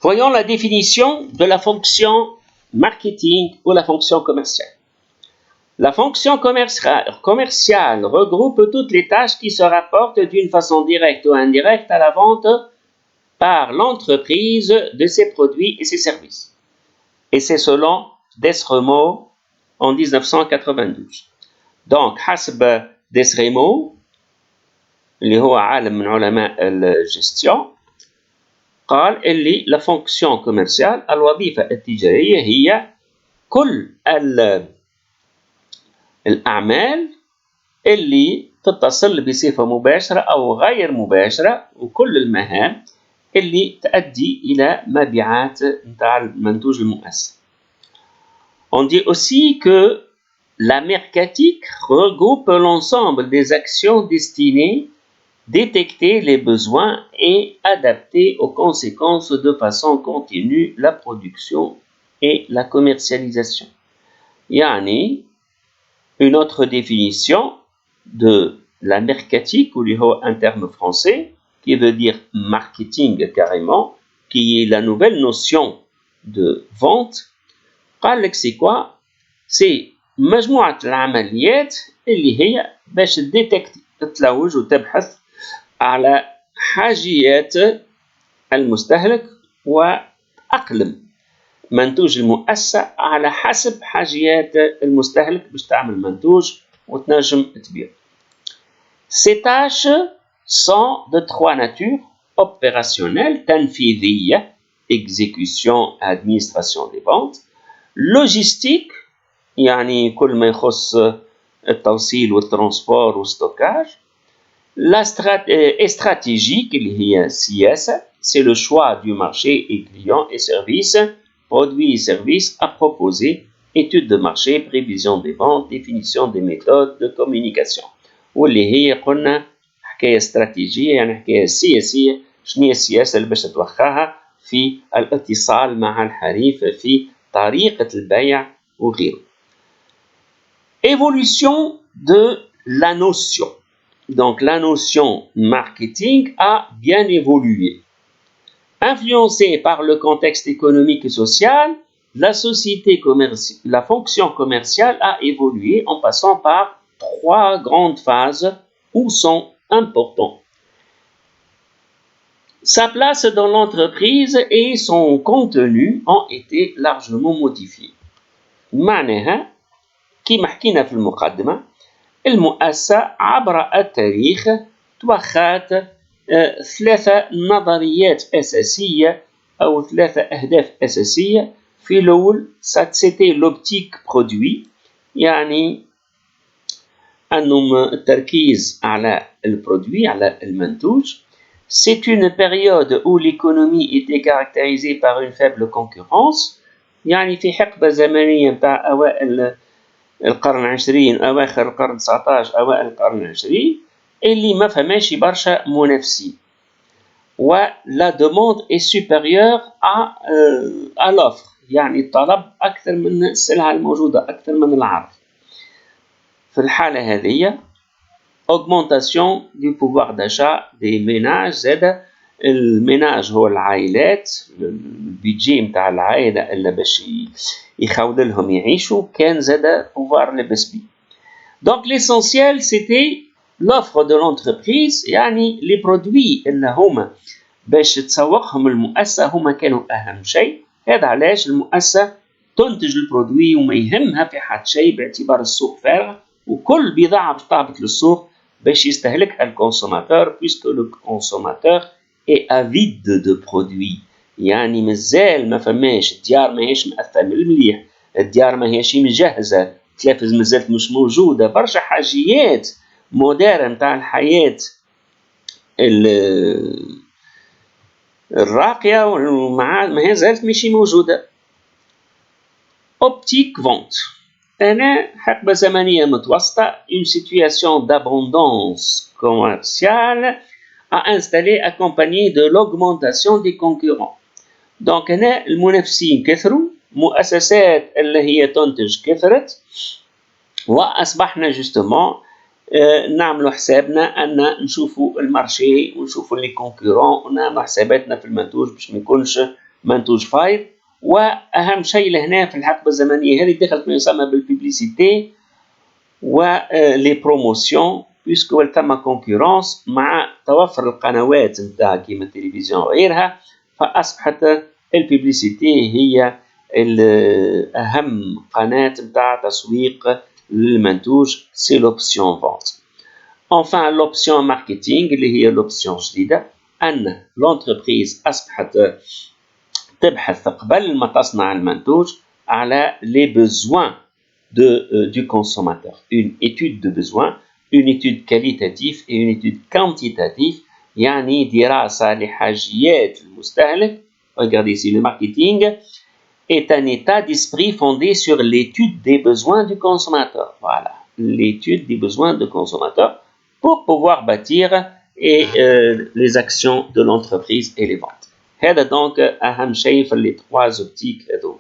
Voyons la définition de la fonction marketing ou la fonction commerciale. La fonction commerciale regroupe toutes les tâches qui se rapportent d'une façon directe ou indirecte à la vente par l'entreprise de ses produits et ses services. Et c'est selon Desremo en 1992. Donc, حسب Desremo, اللي هو عالم من علماء الجستيون، قال اللي la fonction commerciale الوظيفة التجارية هي كل الأعمال اللي تتصل بصفة مباشرة أو غير مباشرة وكل المهام اللي تؤدي إلى مبيعات نتاع المنتوج المؤسس. On dit aussi que la mercatique regroupe l'ensemble des actions destinées à détecter les besoins et adapter aux conséquences de façon continue la production et la commercialisation. Yani, une autre définition de la mercatique, ou un terme français, qui veut dire marketing carrément, qui est la nouvelle notion de vente. قال لك c'est quoi? C'est مجموعة العمليات اللي هي باش تديتكت تتلوج وتبحث على حاجيات المستهلك وأقلم منتوج المؤسسة على حسب حاجيات المستهلك باش تعمل منتوج وتنجم تبيع. Ces tâches sont de trois natures: opérationnelle, تنفيذية, exécution, administration des ventes, logistique, يعني كل ما يخص التوصيل والترانسبور والستوكاج, et stratégique, اللي هي سياسة, c'est le choix du marché et clients et services, produits et services à proposer, étude de marché, prévision des ventes, définition des méthodes de communication. واللي هي قلنا حكاية استراتيجية يعني حكاية سياسية. شنو هي السياسة اللي باش توخاها في الاتصال مع الحريف في طريقة البيع وغيره. Évolution de la notion. Donc la notion marketing a bien évolué. Influencée par le contexte économique et social, la fonction commerciale a évolué en passant par trois grandes phases où sont importants. Sa place dans l'entreprise et son contenu ont été largement modifiés. معناها كما حكينا في المقدمة، المؤسسة عبر التاريخ توخات ثلاثة نظريات أساسية أو ثلاثة أهداف أساسية. في الأول c'était l'optique produit، يعني أنه التركيز على البرودوي على المنتوج. C'est une période où l'économie était caractérisée par une faible concurrence، يعني في حقبة زمنية متاع أوائل القرن العشرين، أواخر القرن 19 أوائل القرن العشرين، اللي ما فماش برشا منافسين. ولا demande est supérieure à l'offre، يعني الطلب أكثر من السلعة الموجودة، أكثر من العرض. في الحالة هذه augmentation du pouvoir d'achat des ménages. زاد الميناج هو العائلات، البيجي متاع العائلة اللي باش يخول لهم يعيشوا كان زاد pouvoir لبس بيه. Donc l'essentiel c'était l'offre de l'entreprise، يعني les produits اللي هما باش تسوقهم المؤسسة هما كانوا أهم شيء. هذا علاش المؤسسة تنتج البرودوي وما يهمها في حد شيء باعتبار السوق فارغ، وكل بضاعة باش تهبط للسوق باش يستهلكها الكونسوماتور، puisque le consommateur est avide de produits. يعني مازال ما فماش الديار ماهيش مأثمة المليح، الديار ماهيش مجهزة، التلفز مازالت مش موجودة، برشا حاجيات مودرن متاع الحياة الراقية ما زالت ماشي موجودة. Optique vente. أنا حقبة زمنية متوسطة، une situation d'abondance commerciale a installé accompagnée de l'augmentation des concurrents. Donc هنا المنافسين كثروا، مؤسسات اللي هي تنتج كثرت، وأصبحنا justement نعملوا حسابنا أن نشوفوا المارشي ونشوفوا لي كونكورون ونعملوا حساباتنا في المنتوج باش ما يكونش منتوج فايض. وأهم شيء لهنا في الحقبة الزمنية هذه دخلت ما يسمى بالبيبليسيتي ولي بروموسيون، بيسكو ثم كونكورونس مع توفر القنوات نتاع كيما التلفزيون وغيرها، فأصبحت البيبليسيتي هي أهم قناة نتاع تسويق للمنتوج، سي لوبسيون فونت. Enfin l'option marketing اللي هي l'option جديدة، أن l'entreprise أصبحت تبحث قبل ما تصنع المنتوج على les besoins du consommateur. Une étude de besoin, une étude qualitative et une étude quantitative، يعني دراسة لحاجيات المستهلك. Regardez ici, le marketing est un état d'esprit fondé sur l'étude des besoins du consommateur. Voilà, l'étude des besoins du consommateur pour pouvoir bâtir les actions de l'entreprise et les ventes. هذا donc أهم شيء في les trois optiques